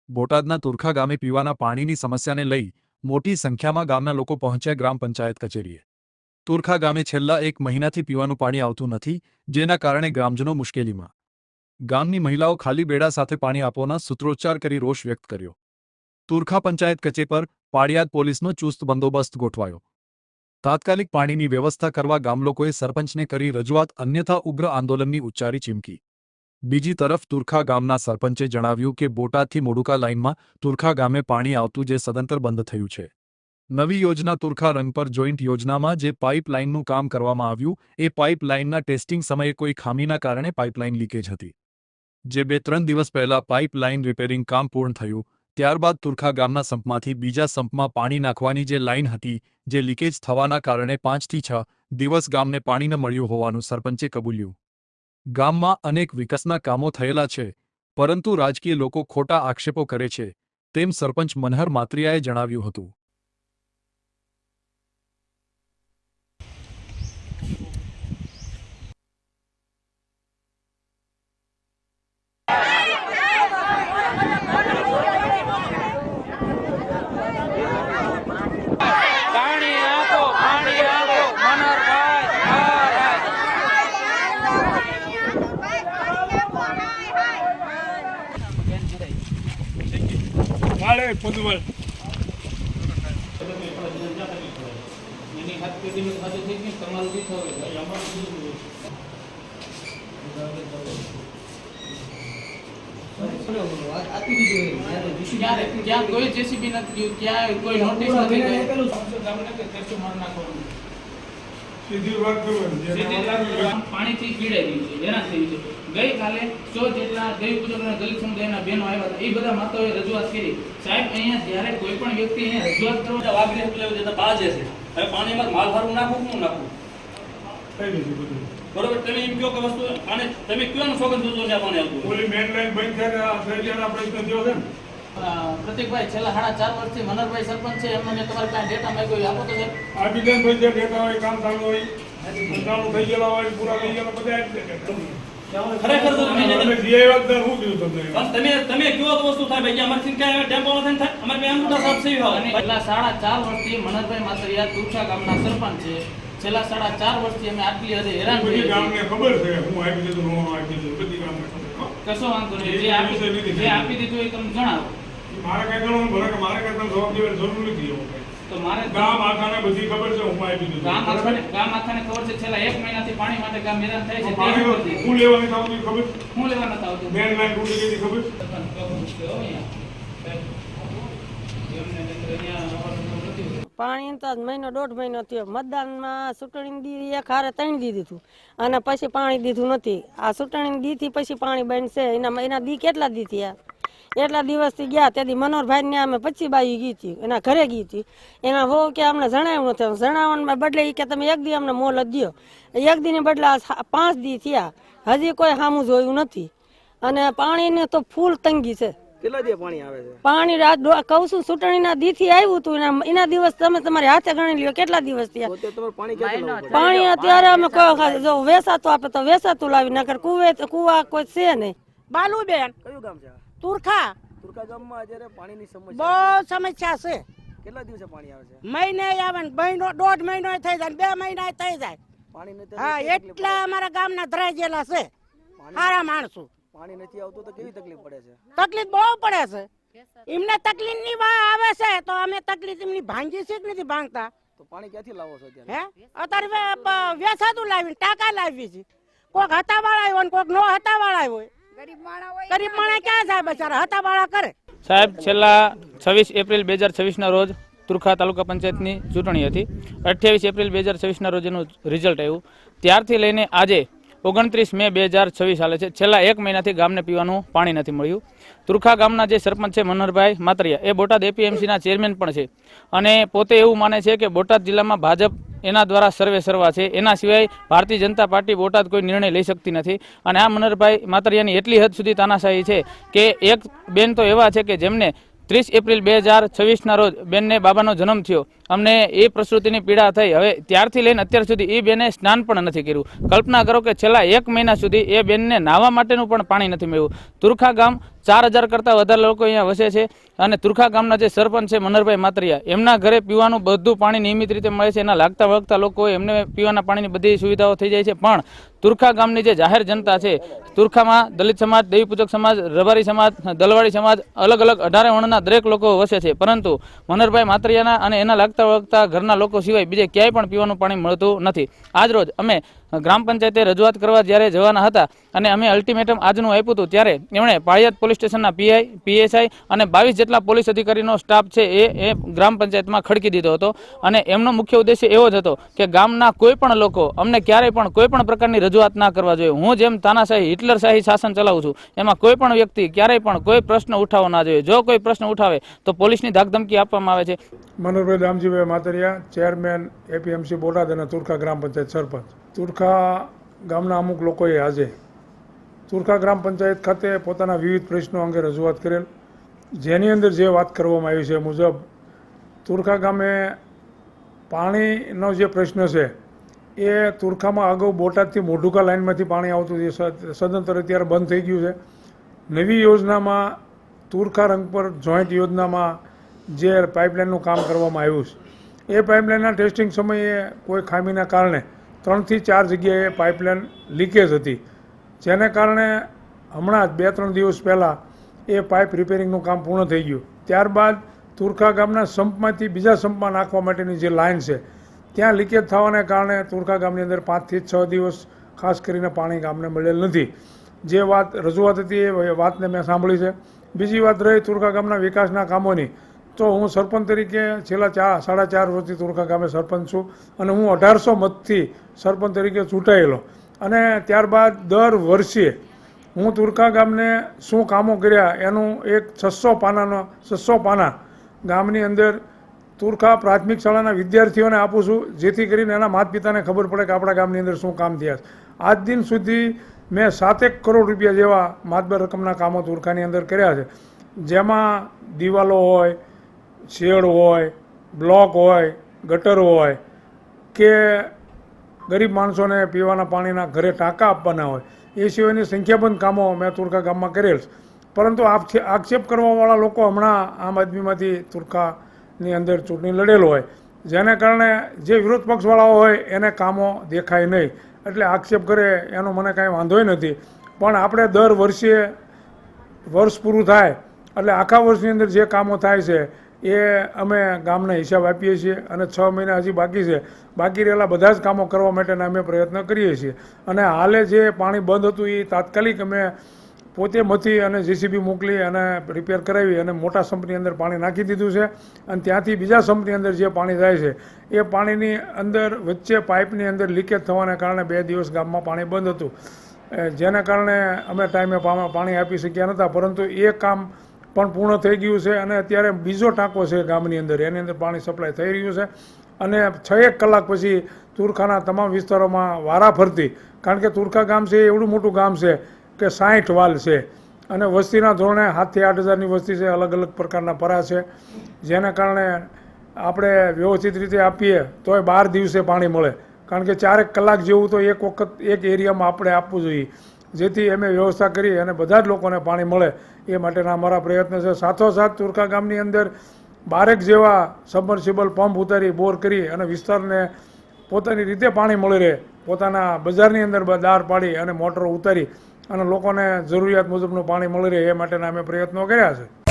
બોટાદના તુરખા ગામે પીવાના પાણીની સમસ્યાને લઈ મોટી સંખ્યામાં ગામના લોકો પહોંચ્યા ગ્રામ પંચાયત કચેરીએ। તુરખા ગામે છેલ્લા 1 મહિનાથી પીવાનું પાણી આવતું નથી, જેના કારણે ગ્રામજનો મુશ્કેલીમાં। ગામની મહિલાઓ ખાલી બેડા સાથે પાણી આપવાના સૂત્રોચ્ચાર કરી રોષ વ્યક્ત કર્યો। તુરખા પંચાયત કચેરી પર પાળિયાદ પોલીસનો ચુસ્ત બંદોબસ્ત ગોઠવાયો। તાત્કાલિક પાણીની વ્યવસ્થા કરવા ગામલોકોએ સરપંચને કરી રજૂઆત, અન્યથા ઉગ્ર આંદોલનની ઉચ્ચારી ચીમકી। બીજી તરફ તુરખા ગામના સરપંચે જણાવ્યું કે બોટાદથી મોડુકા લાઇનમાં તુરખા ગામે પાણી આવતું જે સદંતર બંધ થયું છે। નવી યોજના તુરખા રંગપર જોઈન્ટ યોજનામાં જે પાઇપલાઇનનું કામ કરવામાં આવ્યું એ પાઇપલાઇનના ટેસ્ટિંગ સમયે કોઈ ખામીના કારણે પાઇપલાઇન લીકેજ હતી, જે 2-3 દિવસ પહેલા પાઇપલાઇન રિપેરિંગ કામ પૂર્ણ થયું। ત્યારબાદ તુરખા ગામના સંપમાંથી બીજા સંપમાં પાણી નાખવાની જે લાઇન હતી, જે લીકેજ થવાના કારણે 5 થી 6 દિવસ ગામને પાણી ન મળ્યું હોવાનું સરપંચે કબૂલ્યું। ગામમાં અનેક વિકાસના કામો થયેલા છે, પરંતુ રાજકીય લોકો ખોટા આક્ષેપો કરે છે, તેમ સરપંચ મનહર માતરિયાએ જણાવ્યું હતું। क्या कोई जेसीबी नहीं, क्या कोई नोटिस नहीं पानी थी पीड़ाई गई है, हेरान થઈ છે। ગઈ કાલે 100 જેટલા ગઈ પૂજકના દલિત સમુદાયના બહેનો આવ્યા હતા, એ બધા માતાઓએ રજૂઆત કરી। સાહેબ, અહીંયા જ્યારે કોઈ પણ વ્યક્તિ અહીંયા રજૂઆત કરવા વાગરે લેવું જતા બાજે છે, હવે પાણીમાં માલ ભરવું નાખવું કે ન નાખવું, બરોબર? તમે એમ કહો કે વસ્તુ અને તમે કયોનું સોગંદ દોજો ને પાણી આવતું ઓલી મેન લાઈન બંધ થાય આ સર્જના પ્રયત્ન થયો છે ને। પ્રતિકભાઈ છેલ્લા 4.5 વર્ષથી મનહરભાઈ સરપંચ છે, એમને મેં તમારી પાસે ડેટા માંગ્યો, આપો તો સાહેબ। આ બીજા ભાઈ જે ડેટા હોય, કામ ચાલુ હોય, ચાલુ થઈ ગયેલા હોય, પૂરા થઈ ગયેલા બધા જ ખરેખર તો તમે જે વાતદાર હું કીધું તમને તમે કયો તો વસ્તુ થાય ભાઈ, અમારથી કાંઈ ટેમ્પો નથી થાય, અમારે બે અંગૂઠા સાફ થઈ હોય। અને છેલ્લા 4.5 વર્ષથી મનહરભાઈ માતરિયા તુરખા ગામના સરપંચ છે। છેલ્લા 4.5 વર્ષથી અમે આટલી હદે હેરાન થઈ બધી ગામને ખબર છે હું આપી દીધું, હું આપી દીધું, બધી ગામને ખબર। કશો વાંધો નહીં, જે આપી દીધું એ તમે જણાવો। મારે કઈ ગણવાનું ભલે કે મારે કઈ જવાબ દેવાની જરૂર નથી એવું કઈ। તો મારે ગામ આખાને બધી ખબર છે, હું આપી દીધું। ગામ આખાને ખબર છે, છેલ્લા 1 મહિનાથી પાણી માટે ગામ હેરાન થાય છે। પાણી હું લેવાની થતું ખબર, હું લેવા નથી આવતું, મેન લાઈન તૂટી ગઈ ખબર। પાણી તો મહિનો 1.5 મહિનો થયો। મતદાનમાં ચૂંટણી દી એક હારે 3 દી દીધું અને પછી પાણી દીધું નથી। આ ચૂંટણી દીથી પછી પાણી બંધ છે। એના દી કેટલા દી થયા? એટલા દિવસથી ગયા તેથી મનોહરભાઈને અમે 25 બાઈ ગઈ હતી, એના ઘરે ગઈ હતી। એના હો કે અમને જણાવ્યું નથી, જણાવવાના બદલે કે તમે 1 દી અમને મોહલત દો, 1 દીની બદલે 5 દી થયા, હજી કોઈ સામું જોયું નથી। અને પાણીની તો ફૂલ તંગી છે। કેટલા દી પાણી આવે છે? પાણી રાત કહું છું, ચૂંટણીના દીથી આવ્યું હતું, એના દિવસ તમે તમારી હાથે ગણી લ્યો કેટલા દિવસ થયા। પાણી અત્યારે અમે જો વેસાતું આપે તો વેસાતું લાવી, નકર કુવા કોઈ છે નહીં। બાલુબેન, કયું ગામ છે? તુરખા તુરખા ગામમાં અત્યારે પાણીની સમસ્યા બહુ સમસ્યા છે। કેટલા દિવસે પાણી આવે છે? મહિને આવે ને, મહિનો 1.5 મહિનો થઈ જાય, 2 મહિના થઈ જાય। પાણી નથી હા, એટલા અમારા ગામના ધરાઈ ગયેલા છે, સારા માણસો। પાણી નથી આવતું તો કેવી તકલીફ પડે છે? તકલીફ બહુ પડે છે। એમને તકલીફ ની આવે છે તો અમે તકલીફ એમની ભાંગી છે કે નથી ભાંગતા? તો પાણી ક્યાંથી લાવો છો અત્યારે? હે, અત્યારે વેસાતું લાવીને ટાંકા લાવી છે। કોઈક હતાવાળા હોય ને કોઈક નો હતાવાળા હોય। ગરીબ માણસ ક્યાં જાય બચારા, હતાવાળા કરે। સાહેબ, છેલ્લા 26 એપ્રિલ 2026ના રોજ તુરખા તાલુકા પંચાયતની ચૂંટણી હતી। 28 એપ્રિલ 2026ના રોજ એનું રિઝલ્ટ આવ્યું। ત્યારથી લઈને આજે 29 મે 2026 ચાલે છે। છેલ્લા 1 મહિનાથી ગામને પીવાનું પાણી નથી મળ્યું। તુરખા ગામના જે સરપંચ છે મનહરભાઈ માતરિયા, એ બોટાદ એપીએમસીના ચેરમેન પણ છે અને પોતે એવું માને છે કે બોટાદ જિલ્લામાં ભાજપ એના દ્વારા સર્વે સર્વા છે, એના સિવાય ભારતીય જનતા પાર્ટી બોટાદ કોઈ નિર્ણય લઈ શકતી નથી। અને આ મનહરભાઈ માતરિયાની એટલી હદ સુધી તાનાશાહી છે કે એક બેન તો એવા છે કે જેમને 30 એપ્રિલ 2026ના રોજ બેનને બાબાનો જન્મ થયો, અમને એ પ્રસૂતિની પીડા થઈ, હવે ત્યારથી લઈને અત્યાર સુધી એ બેને સ્નાન પણ નથી કર્યું। કલ્પના કરો કે છેલ્લા 1 મહિના સુધી એ બેનને નાહવા માટેનું પણ પાણી નથી મળ્યું। તુરખા ગામ 4000 કરતાં વધારે લોકો અહીંયા વસે છે અને તુરખા ગામના જે સરપંચ છે મનહરભાઈ માતરિયા, એમના ઘરે પીવાનું બધું પાણી નિયમિત રીતે મળે છે. એના લાગતા વળગતા લોકો એમને પીવાના પાણીની બધી સુવિધાઓ થઈ જાય છે. પણ તુરખા ગામની જે જાહેર જનતા છે, તુરખામાં દલિત સમાજ, દેવીપૂજક સમાજ, રબારી સમાજ, દલવાડી સમાજ, અલગ અલગ 18 વર્ણના દરેક લોકો વસે છે. પરંતુ મનહરભાઈ માતરિયાના અને એના લાગતા વળગતા ઘરના લોકો સિવાય બીજે ક્યાંય પણ પીવાનું પાણી મળતું નથી. આજરોજ અમે ગ્રામ પંચાયતે રજૂઆત કરવા જ્યારે જવાના હતા અને અમે અલ્ટિમેટમ આજનું આપ્યું હતું, ત્યારે એમણે પાળિયાદ પોલીસ સ્ટેશનના પીઆઈ, પીએસઆઈ અને 22 જેટલા પોલીસ અધિકારીનો સ્ટાફ છે એ ગ્રામ પંચાયતમાં ખડકી દીધો હતો. અને એમનો મુખ્ય ઉદ્દેશ્ય એવો જ હતો કે ગામના કોઈ પણ લોકો અમને ક્યારેય પણ કોઈ પણ પ્રકારની રજૂઆત ના કરવા જોઈએ. હું જેમ તાનાશાહી, હિટલરશાહી શાસન ચલાવું છું, એમાં કોઈ પણ વ્યક્તિ ક્યારેય પણ કોઈ પ્રશ્ન ઉઠાવવો ના જોઈએ. જો કોઈ પ્રશ્ન ઉઠાવે તો પોલીસની ધાકધમકી આપવામાં આવે છે. મનોહરભાઈ દામજીભાઈ માતરિયા, ચેરમેન એપીએમસી બોટાદ અને તુરખા ગ્રામ પંચાયત સરપંચ. તુરખા ગામના અમુક લોકોએ આજે તુરખા ગ્રામ પંચાયત ખાતે પોતાના વિવિધ પ્રશ્નો અંગે રજૂઆત કરેલ, જેની અંદર જે વાત કરવામાં આવી છે મુજબ તુરખા ગામે પાણીનો જે પ્રશ્ન છે એ તુરખામાં અગાઉ બોટાદથી મોઢુકા લાઇનમાંથી પાણી આવતું જે સદંતર અત્યારે બંધ થઈ ગયું છે. નવી યોજનામાં તુરખા રંગપર જોઈન્ટ યોજનામાં જે પાઇપલાઇનનું કામ કરવામાં આવ્યું છે, એ પાઇપલાઇનના ટેસ્ટિંગ સમયે કોઈ ખામીના કારણે 3 થી 4 જગ્યાએ પાઇપલાઇન લીકેજ હતી, જેને કારણે હમણાં જ 2-3 દિવસ પહેલાં એ પાઇપ રિપેરિંગનું કામ પૂર્ણ થઈ ગયું. ત્યારબાદ તુરખા ગામના સંપમાંથી બીજા સંપમાં નાખવા માટેની જે લાઇન છે ત્યાં લીકેજ થવાને કારણે તુરખા ગામની અંદર 5 થી 6 દિવસ ખાસ કરીને પાણી ગામને મળેલ નથી. જે વાત રજૂઆત હતી એ વાતને મેં સાંભળી છે. બીજી વાત રહી તુરખા ગામના વિકાસના કામોની, તો હું સરપંચ તરીકે છેલ્લા 4.5 વર્ષથી તુરખા ગામે સરપંચ છું અને હું 1800 મતથી સરપંચ તરીકે ચૂંટાયેલો. અને ત્યારબાદ દર વર્ષે હું તુરખા ગામને શું કામો કર્યા એનું એક 600 પાના ગામની અંદર તુરખા પ્રાથમિક શાળાના વિદ્યાર્થીઓને આપું છું, જેથી કરીને એના માતા પિતાને ખબર પડે કે આપણા ગામની અંદર શું કામ થયા છે. આજ દિન સુધી મેં 7 કરોડ રૂપિયા જેવા માતબર રકમના કામો તુરખાની અંદર કર્યા છે, જેમાં દિવાલો હોય, શેડ હોય, બ્લોક હોય, ગટર હોય કે ગરીબ માણસોને પીવાના પાણીના ઘરે ટાંકા આપવાના હોય, એ સિવાયની સંખ્યાબંધ કામો મેં તુરખા ગામમાં કરેલ છે. પરંતુ આક્ષેપ કરવાવાળા લોકો હમણાં આમ આદમીમાંથી તુરખાની અંદર ચૂંટણી લડેલો હોય, જેને કારણે જે વિરોધ પક્ષવાળાઓ હોય એને કામો દેખાય નહીં, એટલે આક્ષેપ કરે એનો મને કાંઈ વાંધોય નથી. પણ આપણે દર વર્ષે વર્ષ પૂરું થાય એટલે આખા વર્ષની અંદર જે કામો થાય છે એ અમે ગામને હિસાબ આપીએ છીએ અને 6 મહિના હજી બાકી છે. બાકી રહેલા બધા જ કામો કરવા માટેના અમે પ્રયત્ન કરીએ છીએ. અને હાલે જે પાણી બંધ હતું એ તાત્કાલિક અમે પોતે મથી અને જેસીબી મોકલી અને રિપેર કરાવી અને મોટા સંપની અંદર પાણી નાખી દીધું છે. અને ત્યાંથી બીજા સંપની અંદર જે પાણી જાય છે એ પાણીની અંદર વચ્ચે પાઇપની અંદર લીકેજ થવાને કારણે 2 દિવસ ગામમાં પાણી બંધ હતું, જેના કારણે અમે ટાઈમે પાણી આપી શક્યા નહોતા. પરંતુ એ કામ પણ પૂર્ણ થઈ ગયું છે અને અત્યારે બીજો ટાંકો છે ગામની અંદર, એની અંદર પાણી સપ્લાય થઈ રહ્યું છે. અને 6-1 કલાક પછી તુરખાના તમામ વિસ્તારોમાં વારા ફરતી, કારણ કે તુરખા ગામ છે એ એવડું મોટું ગામ છે કે 60 વાલ છે અને વસ્તીના ધોરણે 7,000 થી 8,000ની વસ્તી છે, અલગ અલગ પ્રકારના પરા છે, જેના કારણે આપણે વ્યવસ્થિત રીતે આપીએ તોય 12 દિવસે પાણી મળે, કારણ કે 4 કલાક જેવું તો એક વખત એક એરિયામાં આપણે આપવું જોઈએ, જેથી અમે વ્યવસ્થા કરી અને બધા જ લોકોને પાણી મળે એ માટેના અમારા પ્રયત્ન છે. સાથોસાથ તુરખા ગામની અંદર 12 જેવા સબમર્સિબલ પંપ ઉતારી બોર કરી અને વિસ્તારને પોતાની રીતે પાણી મળી રહે, પોતાના બજારની અંદર દાર પાડી અને મોટરો ઉતારી અને લોકોને જરૂરિયાત મુજબનું પાણી મળી રહે એ માટેના અમે પ્રયત્નો કર્યા છે.